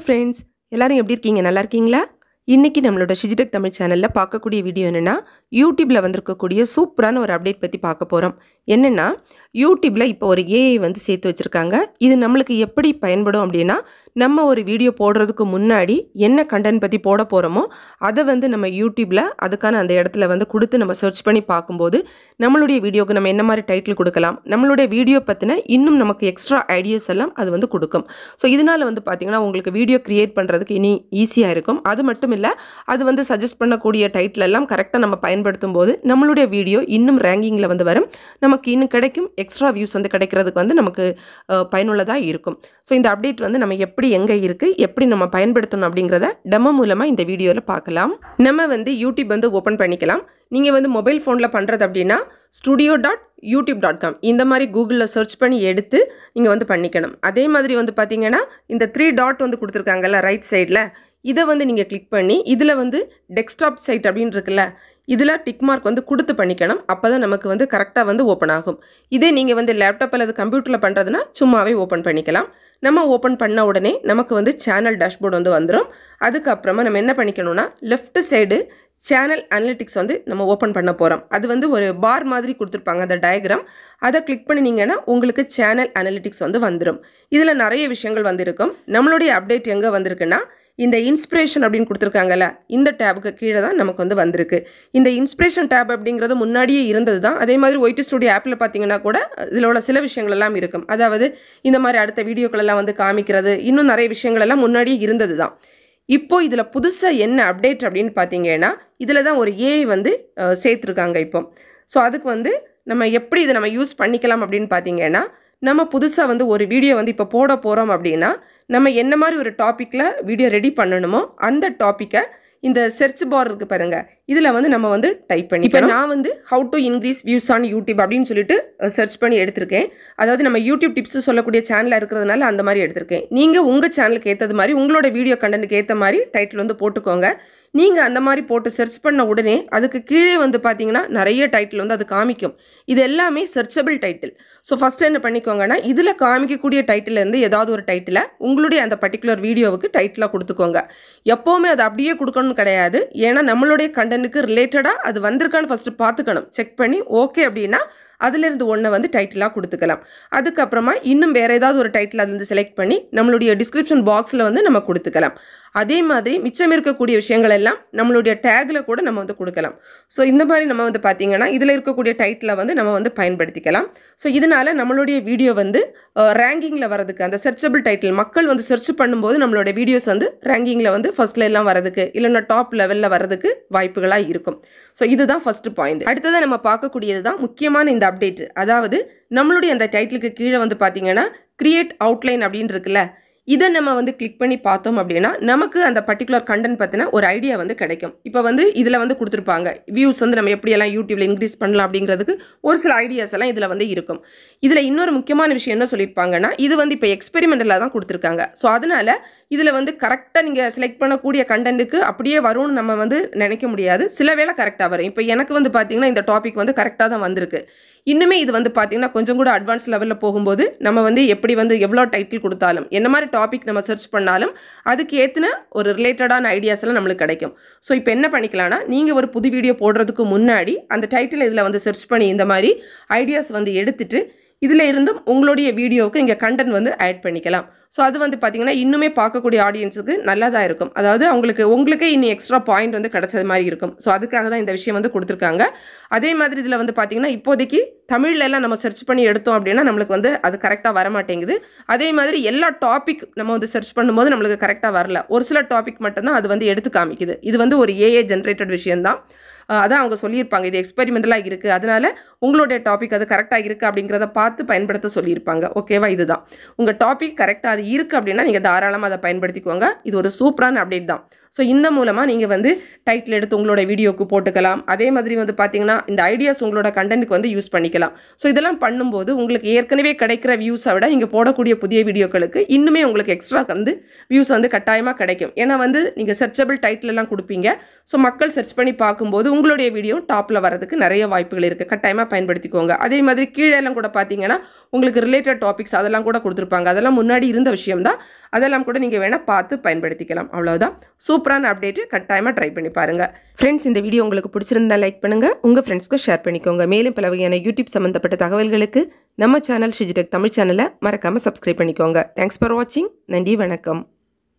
Friends, எல்லாரும் எப்படி இருக்கீங்க? நல்லா இருக்கீங்களா? இன்னைக்கு நம்மளோட டிஜிடெக் தமிழ் சேனல்ல பார்க்கக்கூடிய வீடியோ என்னன்னா, யூடியூப்ல வந்திருக்கக்கூடிய சூப்பரான ஒரு அப்டேட் பத்தி பார்க்க போறோம். என்னன்னா, யூடியூப்ல இப்போ ஒரு ஏஐ வந்து சேர்த்து வச்சிருக்காங்க. இது நம்மளுக்கு எப்படி பயன்படும் அப்படின்னா, நம்ம ஒரு வீடியோ போடுறதுக்கு முன்னாடி என்ன கண்டென்ட் பத்தி போட போறோமோ, அதை வந்து நம்ம யூடியூப்ல அதுக்கான அந்த இடத்துல வந்து கொடுத்து நம்ம சர்ச் பண்ணி பார்க்கும்போது, நம்மளுடைய வீடியோக்கு நம்ம என்ன மாதிரி டைட்டில் கொடுக்கலாம், நம்மளுடைய வீடியோ பத்தின இன்னும் நமக்கு எக்ஸ்ட்ரா ஐடியாஸ் எல்லாம் அது வந்து கொடுக்கும். ஸோ இதனால வந்து பார்த்தீங்கன்னா, உங்களுக்கு வீடியோ கிரியேட் பண்ணுறதுக்கு இனி ஈஸியாக இருக்கும். அது மட்டும் இல்லை, அது வந்து சஜஸ்ட் பண்ணக்கூடிய டைட்டில் எல்லாம் கரெக்டாக நம்ம பயன்படுத்தும் போது நம்மளுடைய வீடியோ இன்னும் ரேங்கிங்கில் வந்து வரும். நமக்கு இன்னும் கிடைக்கும் எக்ஸ்ட்ரா வியூஸ் வந்து கிடைக்கிறதுக்கு வந்து நமக்கு பயனுள்ளதாக இருக்கும். ஸோ இந்த அப்டேட் வந்து நம்ம எப்படி எங்கே இருக்குது, எப்படி நம்ம பயன்படுத்தணும் அப்படிங்கிறத டெமோ மூலமாக இந்த வீடியோவில் பார்க்கலாம். நம்ம வந்து யூடியூப் வந்து ஓப்பன் பண்ணிக்கலாம். நீங்கள் வந்து மொபைல் ஃபோனில் பண்ணுறது அப்படின்னா studio.youtube.com இந்த மாதிரி கூகுளில் சர்ச் பண்ணி எடுத்து நீங்கள் வந்து பண்ணிக்கணும். அதே மாதிரி வந்து பார்த்தீங்கன்னா, இந்த 3 டாட் வந்து கொடுத்துருக்காங்கல்ல ரைட் சைடில், இதை வந்து நீங்கள் கிளிக் பண்ணி இதில் வந்து டெஸ்க்டாப் சைட் அப்படின்னு இருக்குல்ல, இதில் டிக் மார்க் வந்து கொடுத்து பண்ணிக்கணும். அப்போ தான் நமக்கு வந்து கரெக்டாக வந்து ஓப்பன் ஆகும். இதே நீங்கள் வந்து லேப்டாப் அல்லது கம்ப்யூட்டரில் பண்ணுறதுனா சும்மாவே ஓப்பன் பண்ணிக்கலாம். நம்ம ஓப்பன் பண்ண உடனே நமக்கு வந்து சேனல் டேஷ்போர்டு வந்து வந்துடும். அதுக்கப்புறமா நம்ம என்ன பண்ணிக்கணும்னா, லெஃப்ட் சைடு சேனல் அனலிட்டிக்ஸ் வந்து நம்ம ஓப்பன் பண்ண போகிறோம். அது வந்து ஒரு பார் மாதிரி கொடுத்துருப்பாங்க அந்த டயக்ராம். அதை கிளிக் பண்ணினீங்கன்னா உங்களுக்கு சேனல் அனலிட்டிக்ஸ் வந்து வந்துடும். இதில் நிறைய விஷயங்கள் வந்து இருக்கும். நம்மளுடைய அப்டேட் எங்கே வந்திருக்குன்னா, இந்த இன்ஸ்பிரேஷன் அப்படின்னு கொடுத்துருக்காங்கல்ல, இந்த டேபுக்கு கீழே தான் நமக்கு வந்து வந்திருக்கு. இந்த இன்ஸ்பிரேஷன் டேப் அப்படிங்கிறது முன்னாடியே இருந்தது தான். அதே மாதிரி ஒயிட் ஸ்டுடியோ ஆப்பில் பார்த்தீங்கன்னா கூட இதில் உள்ள சில விஷயங்கள் எல்லாம் இருக்கும். அதாவது இந்த மாதிரி அடுத்த வீடியோக்கள் எல்லாம் வந்து காமிக்கிறது, இன்னும் நிறைய விஷயங்கள் எல்லாம் முன்னாடியே இருந்தது தான். இப்போ இதில் புதுசாக என்ன அப்டேட் அப்படின்னு பார்த்தீங்கன்னா, இதில் தான் ஒரு ஏஐ வந்து சேர்த்துருக்காங்க இப்போ. ஸோ அதுக்கு வந்து நம்ம எப்படி இதை நம்ம யூஸ் பண்ணிக்கலாம் அப்படின்னு பார்த்தீங்கன்னா, நம்ம புதுசாக வந்து ஒரு வீடியோ வந்து இப்போ போட போகிறோம் அப்படின்னா, நம்ம என்ன மாதிரி ஒரு டாப்பிக்கில் வீடியோ ரெடி பண்ணணுமோ அந்த டாப்பிக்கை இந்த சர்ச் பார் இருக்குது பாருங்கள், இதில் வந்து நம்ம வந்து டைப் பண்ணி, இப்போ நான் வந்து how to increase views on YouTube அப்படின்னு சொல்லிட்டு சர்ச் பண்ணி எடுத்திருக்கேன். அதாவது நம்ம யூடியூப் டிப்ஸ் சொல்லக்கூடிய சேனலில் இருக்கிறதுனால அந்த மாதிரி எடுத்திருக்கேன். நீங்கள் உங்கள் சேனலுக்கு ஏற்றது மாதிரி உங்களோட வீடியோ கண்டென்ட்டுக்கு ஏற்ற மாதிரி டைட்டில் வந்து போட்டுக்கோங்க. நீங்கள் அந்த மாதிரி போட்டு சர்ச் பண்ண உடனே அதுக்கு கீழே வந்து பார்த்தீங்கன்னா நிறைய டைட்டில் வந்து அது காமிக்கும். இது எல்லாமே சர்ச்சபிள் டைட்டில். ஸோ ஃபஸ்ட்டு என்ன பண்ணிக்கோங்கன்னா, இதில் காமிக்கக்கூடிய டைட்டிலேருந்து ஏதாவது ஒரு டைட்டிலை உங்களுடைய அந்த பர்டிகுலர் வீடியோவுக்கு டைட்டிலாக கொடுத்துக்கோங்க. எப்போவுமே அது அப்படியே கொடுக்கணும்னு கிடையாது. ஏன்னா நம்மளுடைய கண்டென்ட்டுக்கு ரிலேட்டடாக அது வந்திருக்கான்னு ஃபஸ்ட்டு பார்த்துக்கணும். செக் பண்ணி ஓகே அப்படின்னா அதிலிருந்து ஒன்றை வந்து டைட்டிலாக கொடுத்துக்கலாம். அதுக்கப்புறமா இன்னும் வேறு ஏதாவது ஒரு டைட்டில் அதுலேருந்து செலக்ட் பண்ணி நம்மளுடைய டிஸ்கிரிப்ஷன் பாக்ஸில் வந்து நம்ம கொடுத்துக்கலாம். அதே மாதிரி மிச்சம் இருக்கக்கூடிய விஷயங்கள் எல்லாம் நம்மளுடைய டேகில் கூட நம்ம வந்து கொடுக்கலாம். ஸோ இந்த மாதிரி நம்ம வந்து பார்த்திங்கன்னா இதில் இருக்கக்கூடிய டைட்டிலை வந்து நம்ம வந்து பயன்படுத்திக்கலாம். ஸோ இதனால் நம்மளுடைய வீடியோ வந்து ரேங்கிங்கில் வரதுக்கு, அந்த சர்ச்சபிள் டைட்டில் மக்கள் வந்து சர்ச் பண்ணும்போது நம்மளுடைய வீடியோஸ் வந்து ரேங்கிங்கில் வந்து ஃபர்ஸ்ட்ல எல்லாம் வரதுக்கு, இல்லைன்னா டாப் லெவலில் வரதுக்கு வாய்ப்புகளாக இருக்கும். ஸோ இதுதான் ஃபர்ஸ்ட் பாயிண்ட். அடுத்ததாக நம்ம பார்க்கக்கூடியது தான் முக்கியமான இந்த அப்டேட். அதாவது நம்மளுடைய அந்த டைட்டிலுக்கு கீழே வந்து பார்த்தீங்கன்னா கிரியேட் அவுட்லைன் அப்படின்னு இருக்குல்ல, இதை நம்ம வந்து கிளிக் பண்ணி பார்த்தோம் அப்படின்னா நமக்கு அந்த பர்டிகுலர் கண்டென்ட் பற்றின ஒரு ஐடியா வந்து கிடைக்கும். இப்போ வந்து இதில் வந்து கொடுத்துருப்பாங்க வியூஸ் வந்து நம்ம எப்படியெல்லாம் யூடியூப்ல இன்க்ரீஸ் பண்ணலாம் அப்படிங்கிறதுக்கு ஒரு சில ஐடியாஸ் எல்லாம் இதில் வந்து இருக்கும். இதில் இன்னொரு முக்கியமான விஷயம் என்ன சொல்லியிருப்பாங்கன்னா, இது வந்து இப்போ எக்ஸ்பெரிமெண்டலாக தான் கொடுத்துருக்காங்க. ஸோ அதனால் இதில் வந்து கரெக்டாக நீங்கள் செலக்ட் பண்ணக்கூடிய கண்டென்ட்டுக்கு அப்படியே வரும்னு நம்ம வந்து நினைக்க முடியாது. சில வேளை கரெக்டாக வரும். இப்போ எனக்கு வந்து பார்த்தீங்கன்னா இந்த டாபிக் வந்து கரெக்டாக தான் வந்திருக்கு. இன்னுமே இது வந்து பார்த்தீங்கன்னா கொஞ்சம் கூட அட்வான்ஸ் லெவலில் போகும்போது நம்ம வந்து எப்படி வந்து எவ்வளோ டைட்டில் கொடுத்தாலும், என்ன மாதிரி டாபிக் நம்ம சர்ச் பண்ணாலும் அதுக்கு ஏற்றின ஒரு ரிலேட்டடான ஐடியாஸ் எல்லாம் நம்மளுக்கு கிடைக்கும். ஸோ இப்போ என்ன பண்ணிக்கலாம்னா, நீங்கள் ஒரு புது வீடியோ போடுறதுக்கு முன்னாடி அந்த டைட்டில் இதில் வந்து சர்ச் பண்ணி இந்த மாதிரி ஐடியாஸ் வந்து எடுத்துட்டு இதில் இருந்தும் உங்களுடைய வீடியோவுக்கு இங்கே கண்டென்ட் வந்து ஆட் பண்ணிக்கலாம். ஸோ அது வந்து பார்த்திங்கன்னா இன்னுமே பார்க்கக்கூடிய ஆடியன்ஸுக்கு நல்லா தான் இருக்கும். அதாவது உங்களுக்கே இன்னும் எக்ஸ்ட்ரா பாயிண்ட் வந்து கிடைச்சது மாதிரி இருக்கும். ஸோ அதுக்காக தான் இந்த விஷயம் வந்து கொடுத்துருக்காங்க. அதே மாதிரி இதில் வந்து பார்த்திங்கன்னா இப்போதைக்கு தமிழ்லலாம் நம்ம சர்ச் பண்ணி எடுத்தோம் அப்படின்னா நம்மளுக்கு வந்து அது கரெக்டாக வர மாட்டேங்குது. அதே மாதிரி எல்லா டாபிக் நம்ம வந்து சர்ச் பண்ணும்போது நம்மளுக்கு கரெக்டாக வரல. ஒரு சில டாபிக் மட்டும்தான் அது வந்து எடுத்து காமிக்குது. இது வந்து ஒரு ஏஏ ஜென்ரேட்டட் விஷயம்தான். அதான் அவங்க சொல்லியிருப்பாங்க இது எக்ஸ்பெரிமெண்டலாக இருக்குது, அதனால் உங்களுடைய டாபிக் அது கரெக்டாக இருக்குது அப்படிங்கிறத பார்த்து பயன்படுத்த சொல்லியிருப்பாங்க. ஓகேவா? இதுதான் உங்கள் டாபிக் கரெக்டாக அது இருக்குது அப்படின்னா நீங்கள் தாராளமாக அதை பயன்படுத்திக்கோங்க. இது ஒரு சூப்பரான அப்டேட் தான். ஸோ இந்த மூலமாக நீங்கள் வந்து டைட்டில் எடுத்து உங்களோட வீடியோவுக்கு போட்டுக்கலாம். அதே மாதிரி வந்து பார்த்தீங்கன்னா இந்த ஐடியாஸ் உங்களோட கண்டென்ட்டுக்கு வந்து யூஸ் பண்ணிக்கலாம். ஸோ இதெல்லாம் பண்ணும்போது உங்களுக்கு ஏற்கனவே கிடைக்கிற வியூஸை விட நீங்கள் போடக்கூடிய புதிய வீடியோக்களுக்கு இன்னுமே உங்களுக்கு எக்ஸ்ட்ரா வந்து வியூஸ் வந்து கட்டாயமாக கிடைக்கும். ஏன்னா வந்து நீங்கள் சர்ச்சபிள் டைட்டில் எல்லாம் கொடுப்பீங்க. ஸோ மக்கள் சர்ச் பண்ணி பார்க்கும்போது உங்களுடைய வீடியோ டாப்பில் வரதுக்கு நிறைய வாய்ப்புகள் இருக்குது. கட்டாயமாக பயன்படுத்திக்கோங்க. அதே மாதிரி கீழே எல்லாம் கூட பார்த்தீங்கன்னா உங்களுக்கு ரிலேட்டட் டாபிக்ஸ் அதெல்லாம் கூட கொடுத்துருப்பாங்க. அதெல்லாம் முன்னாடி இருந்த விஷயம் தான். அதெல்லாம் கூட நீங்கள் வேணால் பார்த்து பயன்படுத்திக்கலாம். அவ்வளோதான். சூப்பரான அப்டேட்டு. கட்டாயமாக ட்ரை பண்ணி பாருங்கள். ஃப்ரெண்ட்ஸ், இந்த வீடியோ உங்களுக்கு பிடிச்சிருந்தா லைக் பண்ணுங்கள், உங்கள் ஃப்ரெண்ட்ஸ்க்கு ஷேர் பண்ணிக்கோங்க. மேலும் பல வகையான யூடியூப் சம்மந்தப்பட்ட தகவல்களுக்கு நம்ம சேனல் ஷிஜிடெக் தமிழ் சேனலை மறக்காமல் சப்ஸ்கிரைப் பண்ணிக்கோங்க. தேங்க்ஸ் ஃபார் வாட்சிங். நன்றி, வணக்கம்.